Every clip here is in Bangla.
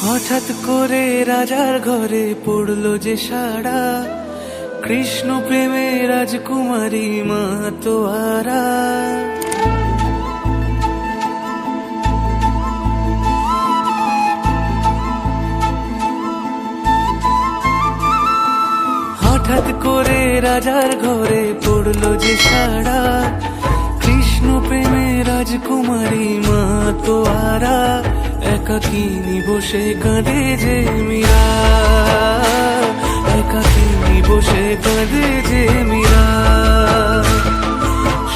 হঠাৎ করে রাজার ঘরে পড়লো যে সাড়া, কৃষ্ণ প্রেমে রাজকুমারী মা তোয়ারা। হঠাৎ করে রাজার ঘরে পড়লো যে সাড়া, কৃষ্ণ প্রেমে রাজকুমারী মা তোয়ারা। একাকিনী বসে কাঁদে যে মীরা, একাকিনী বসে কাঁদে যে মীরা।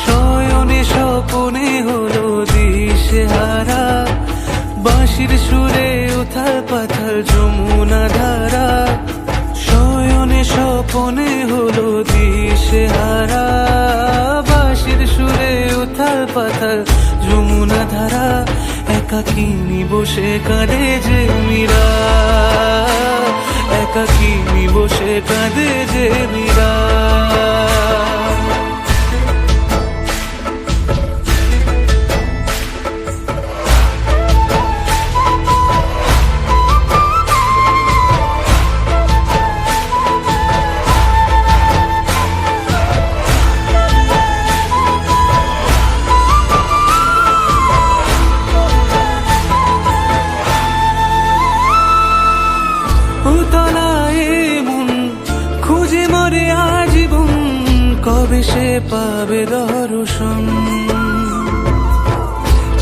শয়নে স্বপনে হলো দিশেহারা, বাঁশির সুরে উথাল পাথাল যমুনা ধারা। শয়নে স্বপনে হলো দিশেহারা, বাঁশির সুরে উথাল পাথাল যমুনা ধারা। একাকিনী বসে কাঁদে যে মীরা, একাকিনী বসে কাঁদে যে মীরা। খুঁজে মরে আজীবন, কবে সে পাবে দর্শন।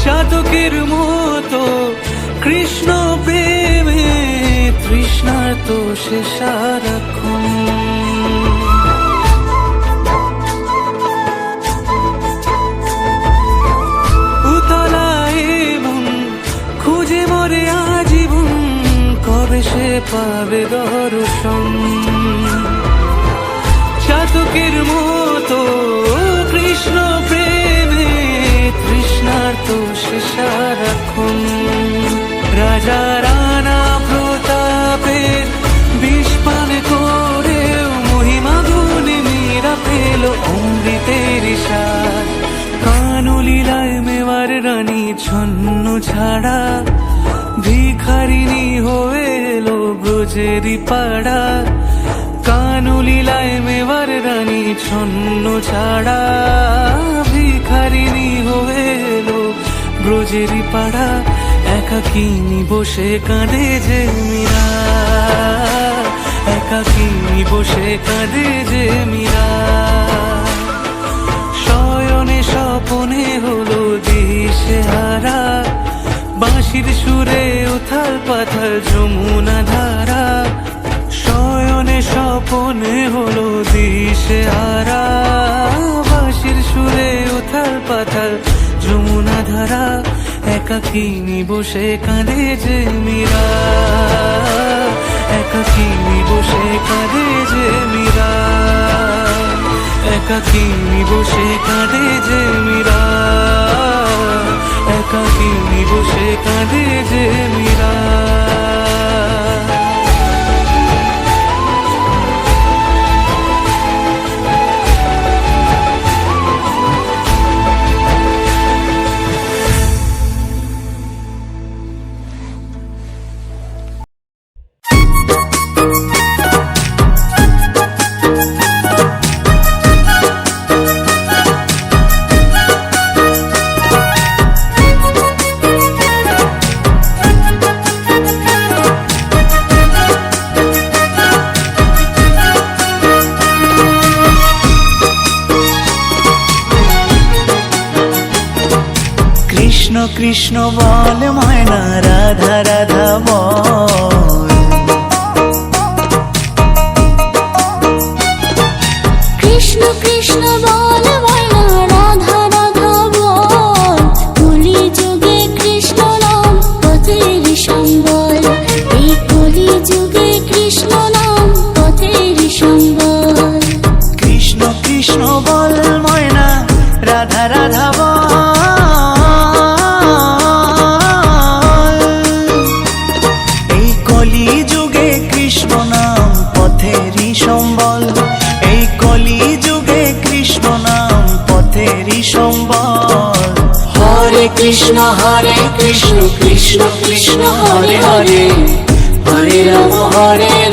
চাতকের মতো কৃষ্ণ প্রেমে তৃষ্ণার্ত সে সারাক্ষণ। উতলায় মন খুঁজে মরে আজীবন, কবে সে পাবে দর্শন। চাতকের মতো কৃষ্ণ প্রেমে তৃষ্ণার্ত সে সারাক্ষণ। রাজা রানা প্রতাপের বিষ পান করে মহিমা গুণে মীরা পেল অমৃতের স্বাদ। কানলীলায় মেওয়ার রানী ছন্ন ছাড়া, ভিখারিনী হয়ে এলো ব্রজেরই পাড়া। কানলীলায় মেওয়ার রানী ছন্ন ছাড়া, ভিখারিনী হয়ে এলো ব্রজেরই পাড়া। একাকিনী বসে কাঁদে যে মীরা, একাকিনী বসে কাঁদে যে মীরা। শয়নে স্বপনে হলো দিশেহারা, বাঁশির সুরে উথাল পাথাল যমুনা ধারা। শয়নে স্বপনে হলো দিশেহারা, বাঁশির সুরে উথাল পাথাল যমুনা ধারা। একাকিনী বসে কাঁদে যে মীরা, একাকিনী বসে কাঁদে যে মীরা, একাকিনী বসে কাঁদে যে মীরা, একাকিনী বসে কাঁদে যে মীরা। কৃষ্ণ কৃষ্ণ বল ময়না, রাধা রাধা বল। কৃষ্ণ কৃষ্ণ বল ময়না, রাধা রাধা বল। কলি যুগে কৃষ্ণ নাম পথের সম্বল, এই কলি যুগে কৃষ্ণ নাম পথের সম্বল। কৃষ্ণ কৃষ্ণ বল ময়না, রাধা রাধা বল। কৃষ্ণ নাম পথেরই সম্বল, এই কলি যুগে কৃষ্ণ নাম কৃষ্ণ কৃষ্ণ কৃষ্ণ হরে হরে হরে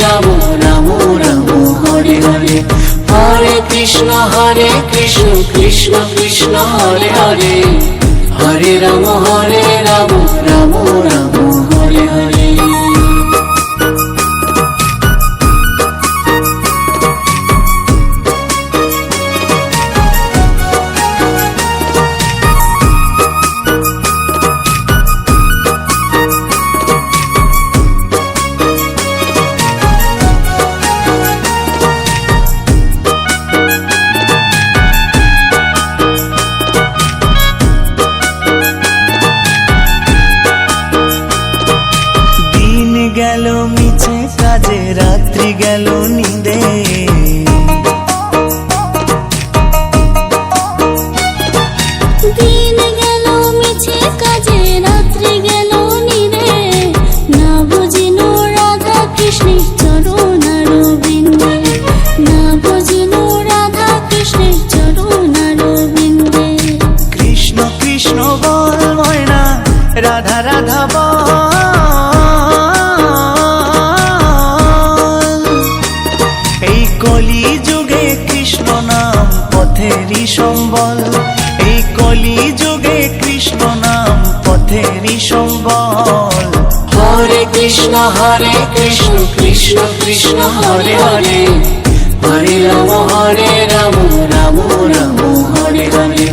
রাম রাম রাম হরে হরে হরে কৃষ্ণ কৃষ্ণ কৃষ্ণ হরে হরে হরে রাম রাম রাম হরে হরে। গেল মিছে কাজে রাত্রি গেল নিদে দিন গেল মিছে কাজে রাত্রি গেল নিরে না বুঝিল রাধা কৃষ্ণের চরণারবিন্দে না বুঝিল রাধা কৃষ্ণের চরণারবিন্দে কৃষ্ণ কৃষ্ণ বল ময়না রাধা রাধা বল এই কলি যুগে কৃষ্ণ নাম পথেরই সম্বল এই কলি যুগে কৃষ্ণ নাম পথেরই সম্বল। হরে কৃষ্ণ কৃষ্ণ কৃষ্ণ হরে হরে হরে রাম রাম রাম হরে হরে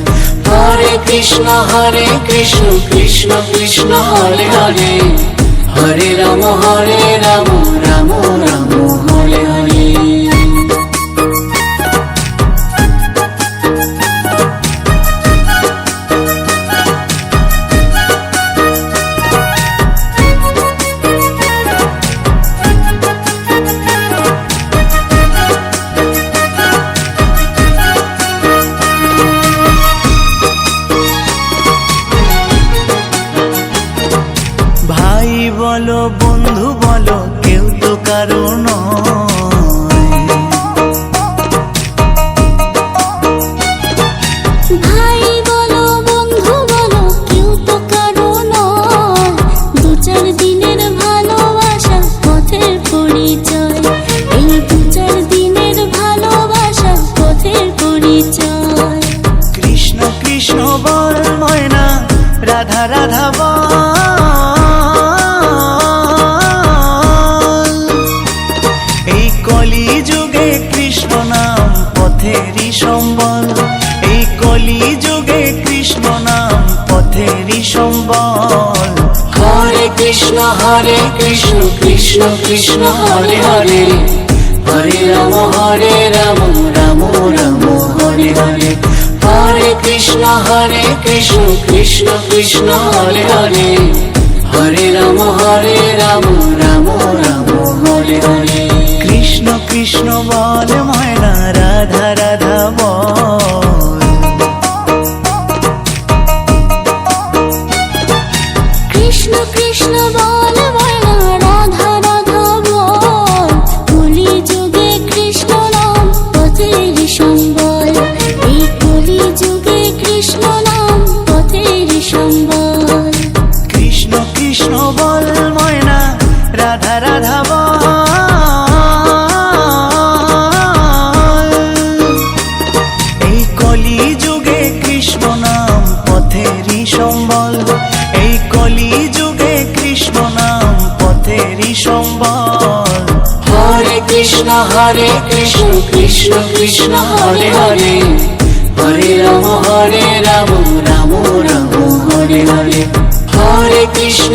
হরে কৃষ্ণ কৃষ্ণ কৃষ্ণ হরে হরে হরে রাম রাম রাম হরে হরে। ভাই বলো বন্ধু বলো কেউ তো কারো নয় ভাই বলো বন্ধু বলো কেউ তো কারো নয় দু চার দিনের ভালোবাসা পথের পরিচয় এই দু চার দিনের ভালোবাসা পথের পরিচয়। কৃষ্ণ কৃষ্ণ বল ময়না রাধা রাধা বল এই কলি যুগে কৃষ্ণ নাম পথেরই সম্বল এই কলি যুগে কৃষ্ণ নাম পথেরই সম্বল। হরে কৃষ্ণ কৃষ্ণ কৃষ্ণ হরে হরে হরে রাম রাম রাম হরে হরে হরে কৃষ্ণ কৃষ্ণ কৃষ্ণ হরে হরে হরে রাম রাম রাম হরে হরে। কৃষ্ণ কৃষ্ণ বল ময়না রাধা রাধা বল কৃষ্ণ কৃষ্ণ বল ময়না রাধা রাধা বল কলি যুগে কৃষ্ণ নাম পথের সম্বল এই কলি যুগে কৃষ্ণ নাম পথের সম্বল। কৃষ্ণ কৃষ্ণ বল ময়না রাধা রাধা বল এই কলি যুগে কৃষ্ণ নাম পথেরই সম্বল এই কলি যুগে কৃষ্ণ নাম পথেরই সম্বল। হরে কৃষ্ণ কৃষ্ণ কৃষ্ণ হরে হরে হরে রাম রাম রাম হরে হরে হরে কৃষ্ণ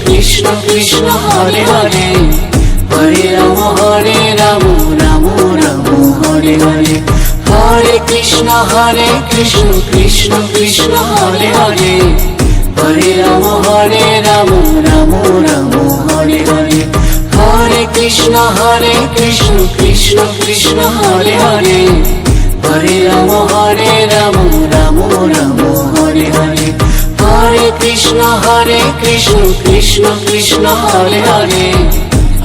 কৃষ্ণ কৃষ্ণ হরে হরে হরে রাম রাম রাম হরে হরে হরে কৃষ্ণ কৃষ্ণ কৃষ্ণ হরে হরে হরে রাম রাম রাম হরে হরে হরে কৃষ্ণ কৃষ্ণ কৃষ্ণ হরে হরে হরে রাম রাম রাম হরে হরে হরে কৃষ্ণ কৃষ্ণ কৃষ্ণ হরে হরে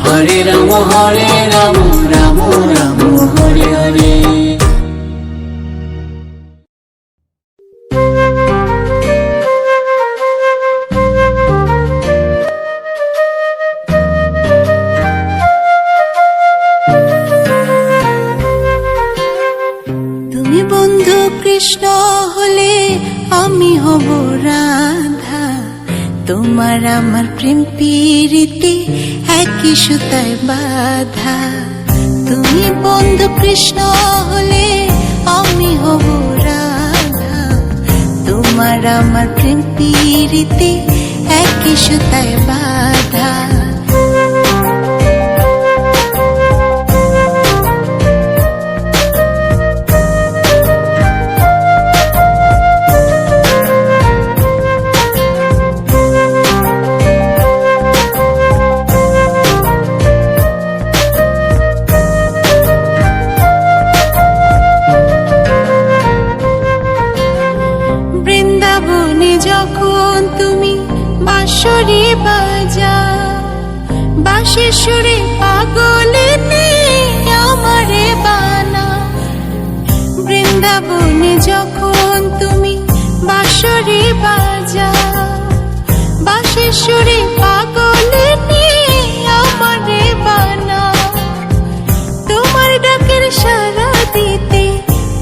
হরে রাম রাম রাম হরে হরে। হব রাধা, তোমার আমার প্রেম প্রীতি একই সুতায় বাঁধা। তুমি বন্ধু কৃষ্ণ হলে আমি হব রাধা, তোমার আমার প্রেম প্রীতি একই সুতায় বাঁধা। বৃন্দাবনে যখন তুমি বাঁশরি বাজাও, বাঁশির সুরে পাগলে আমারে বানাও। বৃন্দাবনে যখন তুমি বাঁশরি বাজাও, বাঁশির সুরে পাগলে আমারে বানাও। তোমার ডাকের সাড়া দিতে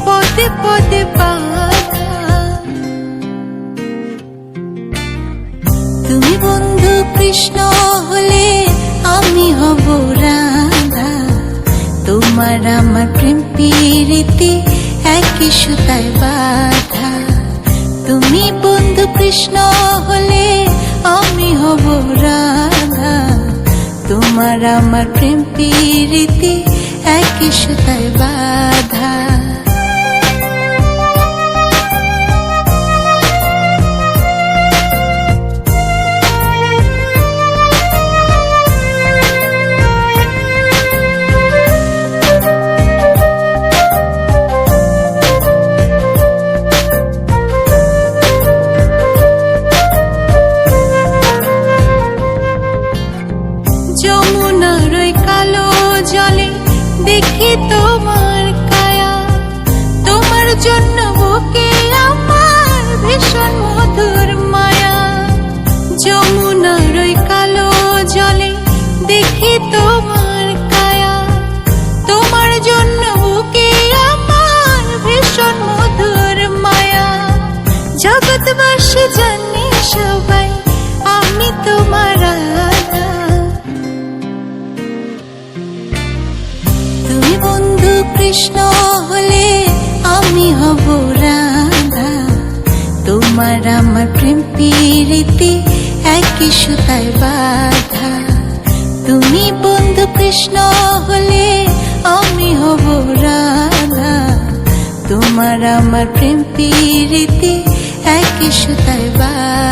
পদে পদে বাধা। তুমি বন্ধু কৃষ্ণ হলে আমি হব রাধা, তোমার আমার প্রেম প্রীতি একই সুতায় বাঁধা। তুমি বন্ধু কৃষ্ণ হলে আমি হব রাধা, তোমার আমার প্রেম প্রীতি একই সুতায় বাঁধা। যমুনার ওই কালো জলে দেখি তোমার কায়া, তোমার জন্য বুকে আমার ভীষণ মধুর মায়া। যমুনার ওই কালো জলে দেখি তোমার কায়া, তোমার জন্য বুকে আমার ভীষণ মধুর মায়া। জগৎবাসী জানে সবাই আমি তোমার রাধা। তুমি বন্ধু কৃষ্ণ হলে আমি হব রাধা, তোমার আমার প্রেম প্রীতি একই সুতায় বাঁধা। তুমি বন্ধু কৃষ্ণ হলে আমি হব রাধা, তোমার আমার প্রেম প্রীতি একই সুতায় বাঁধা।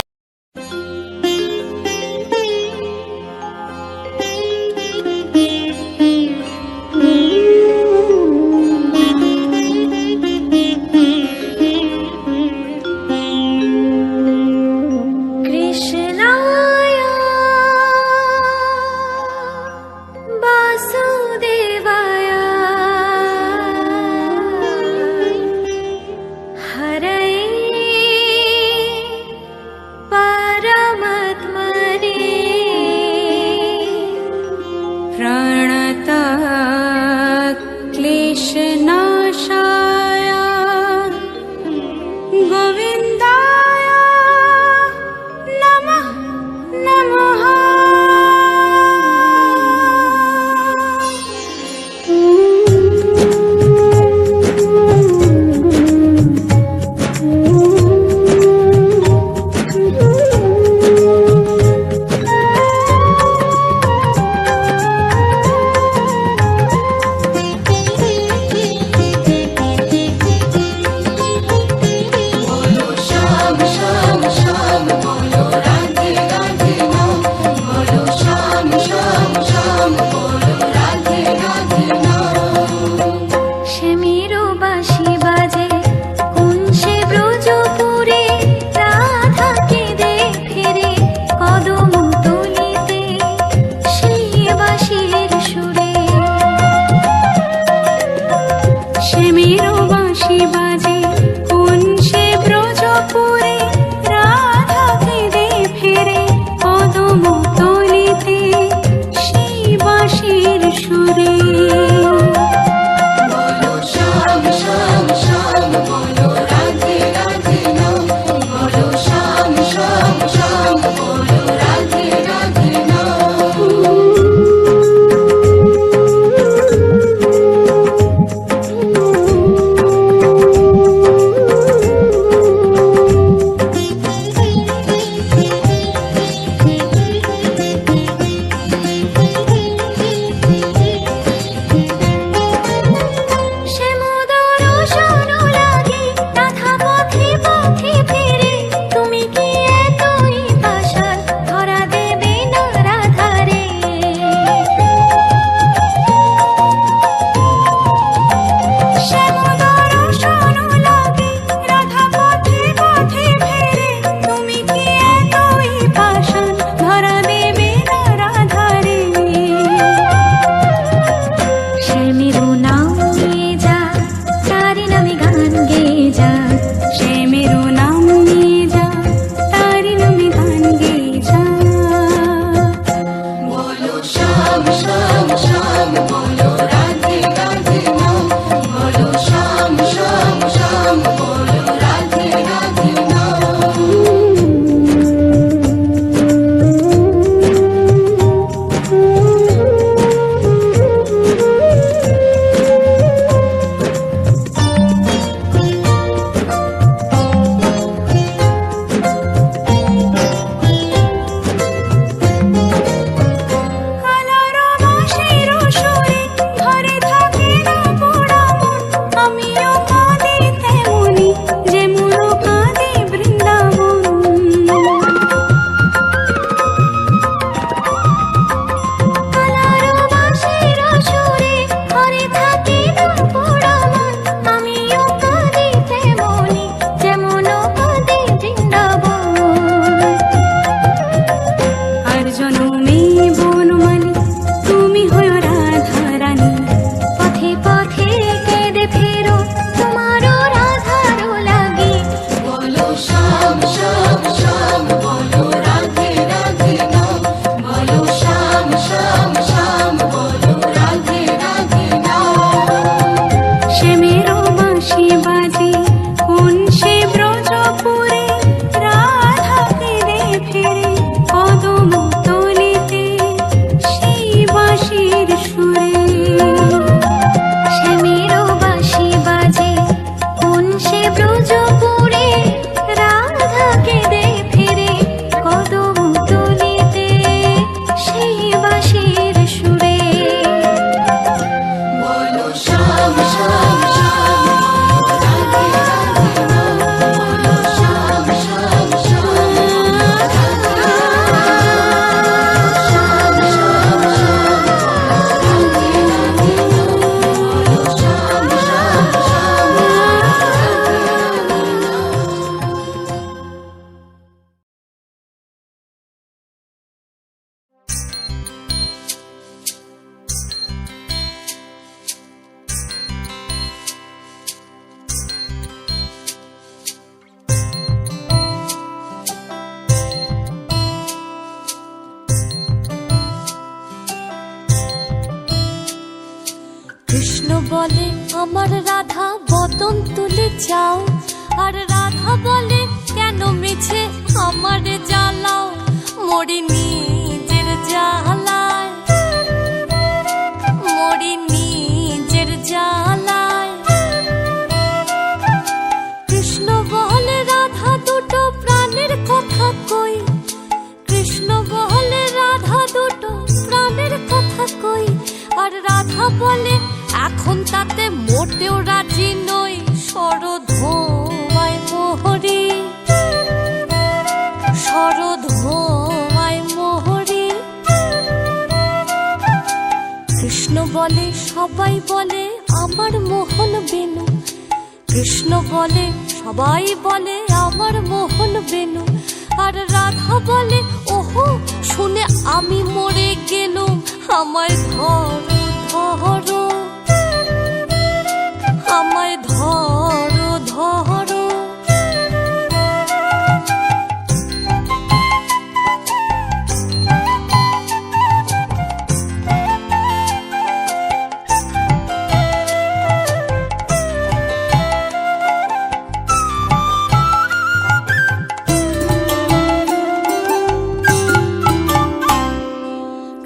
শ্যাম শ্যাম শ্যাম বলো রাধে রাধে নাম, বলো আমার রাধা বদন তুলে যাও। আর রাধা বলে কেন মিছে আমার জ্বালাও, মরি নিজের জ্বালায়, মরি নিজের জ্বালায়। কৃষ্ণ বলে রাধা দুটো প্রাণের কথা কই, কৃষ্ণ বলে রাধা দুটো প্রাণের কথা কই। আর রাধা বলে এখন তাতে মোটেও রাজি নই, শরধোয়ায় মোহরি, শরধোয়ায় মোহরি। কৃষ্ণ বলে সবাই বলে আমার মোহন বেনু, কৃষ্ণ বলে সবাই বলে আমার মোহন বেনু। আর রাধা বলে ওহো শুনে আমি মরে গেলুম, আমায় ধরো ধরো, আমায় ধরো ধরো।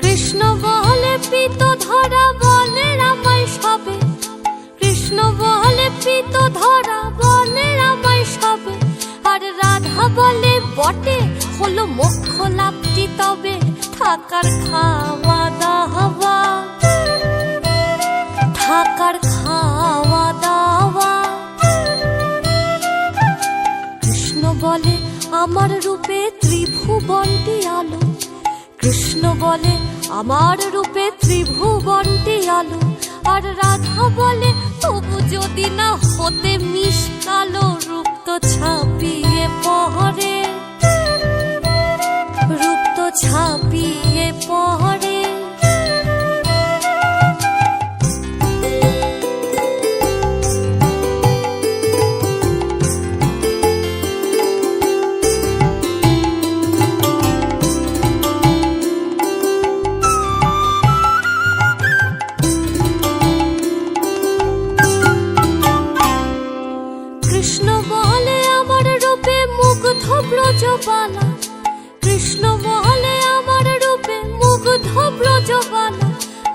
কৃষ্ণ বলে পিত ধরা বলে আমায় সবে, কৃষ্ণ বলে পিত ধরা বলে আমায় সবে। আর রাধা বলে বটে হলো মোক্ষ লাভটি তবে, থাকার খাওয়া দাওয়া, থাকার খাওয়া দাওয়া। কৃষ্ণ বলে আমার রূপে ত্রিভুবনটি আলো, কৃষ্ণ বলে আমার রূপে ত্রিভুবনটি আলো। আর রাধা বলে তবু যদি না হতে মিশকালো, রূপ তো ছাপিয়ে পড়ে, রূপ তো ছাপিয়ে পড়ে। কৃষ্ণ বলে আমার রূপে মুগ্ধ ব্রজবালা, কৃষ্ণ বলে আমার রূপে মুগ্ধ ব্রজবালা।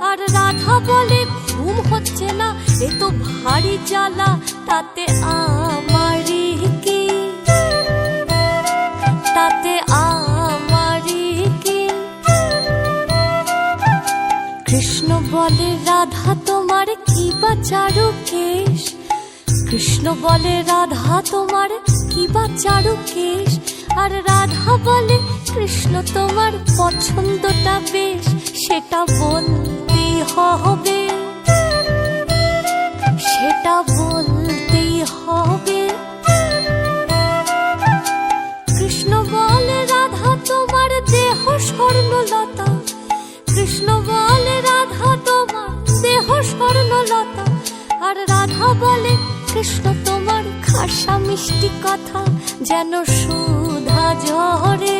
আর রাধা বলে ঘুম হচ্ছে না এ তো ভারী জ্বালা, তাতে আমারই কি, তাতে আমারই কি। কৃষ্ণ বলে রাধা তোমার কি বা চারু কেশ, কৃষ্ণ বলে রাধা তোমার কি বা চারু কেশ। আর রাধা বলে কৃষ্ণ তোমার পছন্দটা বেশ, সেটা বলতেই হবে, সেটা বলতেই হবে। কৃষ্ণ বলে রাধা তোমার দেহ স্বর্ণলতা, কৃষ্ণ বলে রাধা তোমার দেহ স্বর্ণলতা। আর রাধা বলে কৃষ্ণ তোমার খাসা মিষ্টি কথা যেন সুধা ঝরে,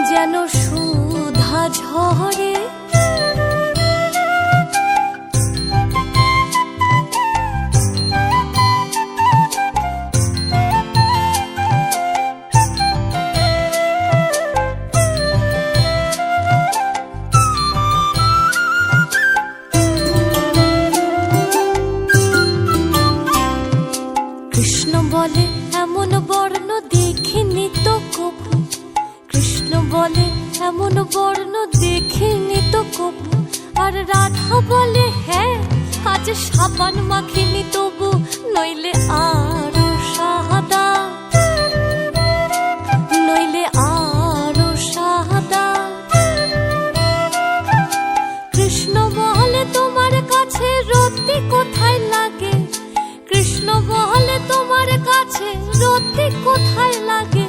যেন সুধা ঝরে। কৃষ্ণ বলে এমন বর্ণ দেখিনি তো কবু, কৃষ্ণ বলে এমন বর্ণ দেখিনি তো কবু। আর রাধা বলে হ্যাঁ আজ সাবান মাখিনি তবু, নইলে আরো সাদা, নইলে আরো সাদা। কৃষ্ণ বলে তোমার কাছে রতি কোথায় লাগে, কৃষ্ণ বলে তোমার কাছে রতি কোথায় লাগে।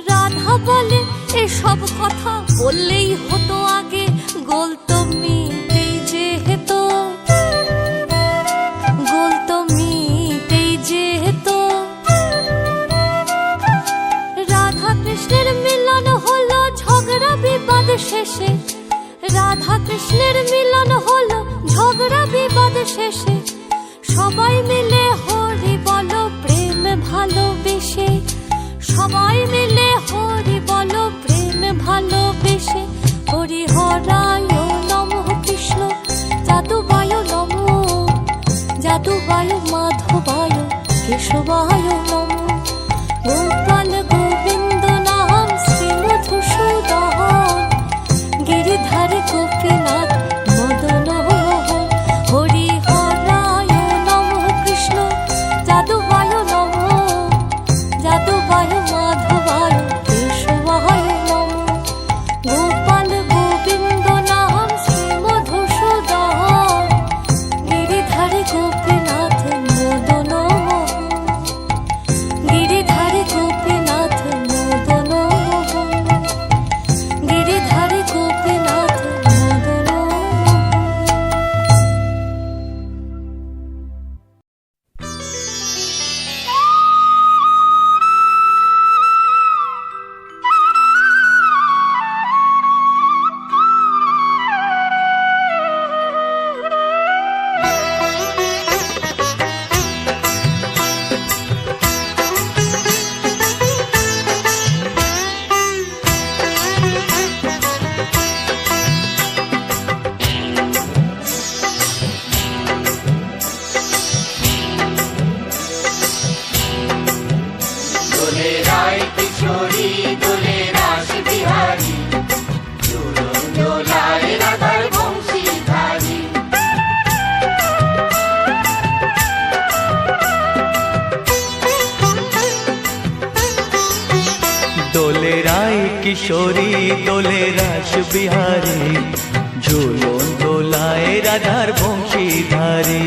রাধা বলে এসব কথা বললেই হতো আগে, গোল তো মিটেই যেহেতু, গোল তো মিটেই যেহেতু। রাধা কৃষ্ণের মিলন হলো ঝগড়া বিবাদ শেষে, রাধা কৃষ্ণের মিলন হলো ঝগড়া বিবাদ শেষে সবাই মিলে হরি বলো প্রেম ভালোবেসে, সবাই মিলে হরি বলো প্রেম ভালোবেসে। হরি হরায় নমঃ কৃষ্ণ যাদুবায় নমঃ, যাদুবায় মাধবায় কেশবায় নমঃ। গোপাল গোবিন্দ নাম শ্রী মধুসূদন, গিরিধারী গোপীনাথ মদন মোহন। হরি হরায় নমঃ কৃষ্ণ যাদুবায় নমঃ, যাদুবায় মাধবায় কেশবায় নমঃ। গোপাল গোবিন্দ নাম শ্রী মধুসূদন, গিরিধারী গোপীনাথ মদন মোহন, গিরিধারী গোপীনাথ মদন মোহন, গিরিধারী গোপীনাথ মদন দোলে রায় কিশোরী দোলে রাস বিহারী, ঝুলন দোলায় রাধার বংশীধারী। দোলে রায় কিশোরী দোলে রাস বিহারী, ঝুলন দোলায় রাধার বংশীধারী।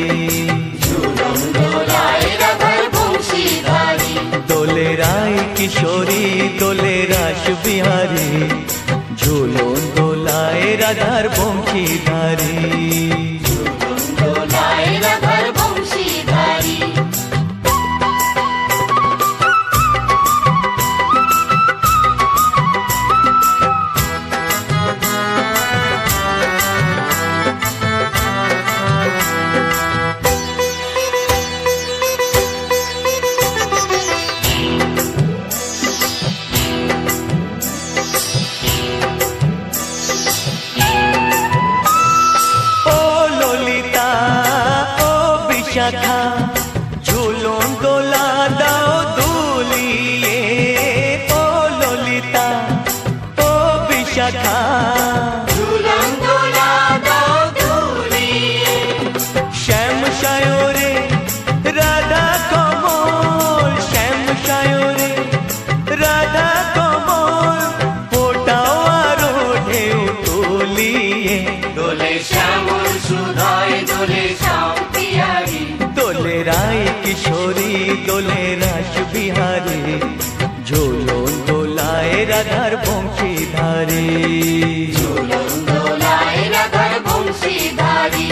ঝুলন দোলায় রাধার বংশীধারী। দোলে রায় কিশোরী দোলে রাস বিহারী, ঝুলন দোলায় রাধার বংশীধারী। ঝুলন দোলায় রাধার বংশীধারী। ও ললিতা ও বিশাখা, ঝুলন দোলা দাও দুলিয়ে। ও ললিতা ও বিশাখা, ঝুলন দোলা দাও দুলিয়ে। শ্যাম সায়রে রাধা কমল, শ্যাম সায়রে রাধা কমল, ফোটাও আরো ঢেউ তুলিয়ে। দোলে শ্যামল সুধায় দোলে শ্যাম পিয়ারী। দোলে রায় কিশোরী দোলে রাস বিহারী, ঝুলন দোলায় রাধার বংশীধারী। ঝুলন দোলায় রাধার বংশীধারী।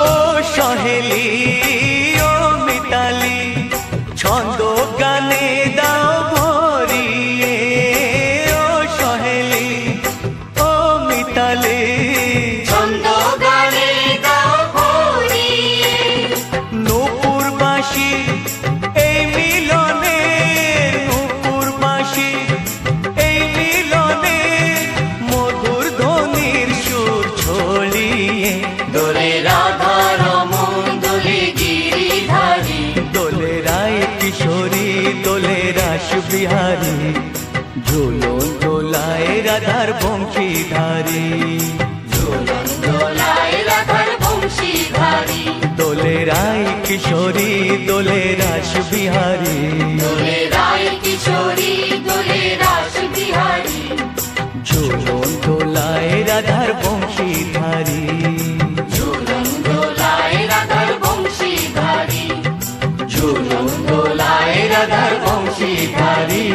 ও সহেলি ও মিতালি, ছন্দ গানে দাও ভরিয়ে। ও সহেলি ও মিতালি, ছন্দ গানে দাও ভরিয়ে। নূপুর বাঁশি এই মিলনে, নূপুর বাঁশি এই মিলনে, মধুর ধ্বনির সুর ছড়িয়ে। দোলে রাধা রমন দোলে গিরিধারী। দোলে রায় কিশোরী দোলে রাস বিহারী, ঝুলন দোলায় রাধার বংশীধারী। ঝুলন দোলায় রাধার বংশীধারী। দোলে রায় কিশোরী দোলে রাস বিহারী, দোলে রায় কিশোরী দোলে রাস বিহারী। ঝুলন দোলায় রাধার বংশীধারী। ঝুলন দোলায় দোলায় রাধার বংশীধারী